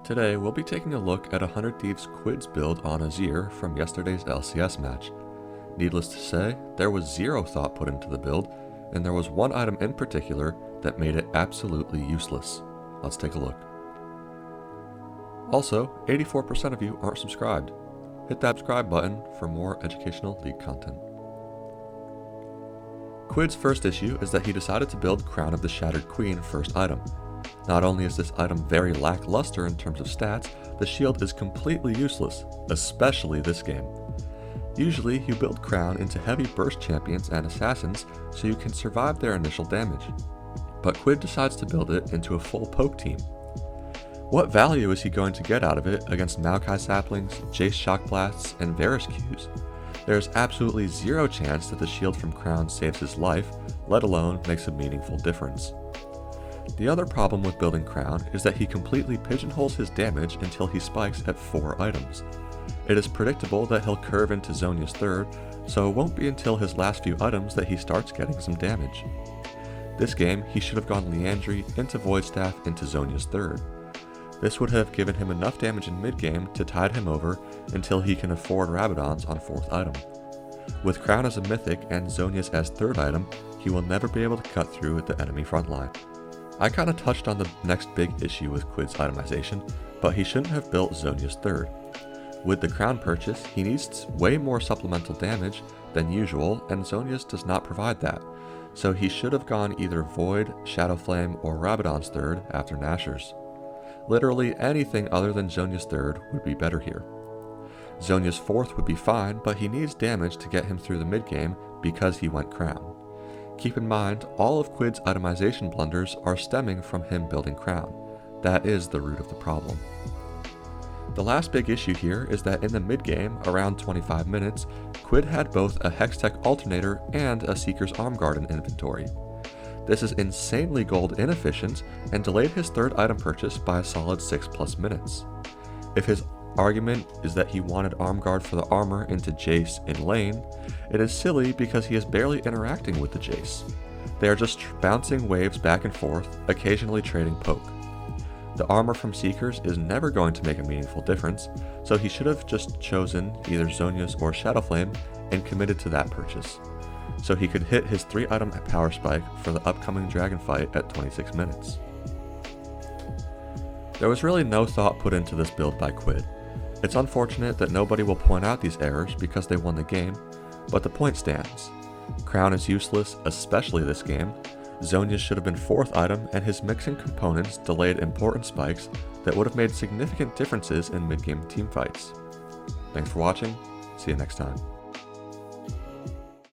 Today, we'll be taking a look at a 100 Thieves Quids build on Azir from yesterday's LCS match. Needless to say, there was zero thought put into the build, and there was one item in particular that made it absolutely useless. Let's take a look. Also, 84% of you aren't subscribed. Hit that subscribe button for more educational League content. Quid's first issue is that he decided to build Crown of the Shattered Queen first item. Not only is this item very lackluster in terms of stats, the shield is completely useless, especially this game. Usually, you build Crown into heavy burst champions and assassins so you can survive their initial damage. But Quid decides to build it into a full poke team. What value is he going to get out of it against Maokai saplings, Jace shock blasts, and Varus Qs? There is absolutely zero chance that the shield from Crown saves his life, let alone makes a meaningful difference. The other problem with building Crown is that he completely pigeonholes his damage until he spikes at 4 items. It is predictable that he'll curve into Zhonya's third, so it won't be until his last few items that he starts getting some damage. This game, he should have gone Liandry into Voidstaff into Zhonya's third. This would have given him enough damage in mid-game to tide him over until he can afford Rabadons on 4th item. With Crown as a mythic and Zhonya's as 3rd item, he will never be able to cut through at the enemy frontline. I kinda touched on the next big issue with Quid's itemization, but he shouldn't have built Zhonya's 3rd. With the Crown purchase, he needs way more supplemental damage than usual, and Zhonya's does not provide that, so he should have gone either Void, Shadowflame, or Rabadon's 3rd after Nashor's. Literally anything other than Zhonya's 3rd would be better here. Zhonya's 4th would be fine, but he needs damage to get him through the mid-game because he went Crown. Keep in mind, all of Quid's itemization blunders are stemming from him building Crown. That is the root of the problem. The last big issue here is that in the mid-game, around 25 minutes, Quid had both a Hextech Alternator and a Seeker's Arm Guard in inventory. This is insanely gold inefficient and delayed his 3rd item purchase by a solid 6+ minutes. If his argument is that he wanted Arm Guard for the armor into Jace in lane, it is silly because he is barely interacting with the Jace. They are just bouncing waves back and forth, occasionally trading poke. The armor from Seekers is never going to make a meaningful difference, so he should have just chosen either Zhonya's or Shadowflame and committed to that purchase, so he could hit his 3 item power spike for the upcoming dragon fight at 26 minutes. There was really no thought put into this build by Quid. It's unfortunate that nobody will point out these errors because they won the game, but the point stands. Crown is useless, especially this game. Zhonya's should have been 4th item, and his mixing components delayed important spikes that would have made significant differences in mid-game teamfights. Thanks for watching, see you next time.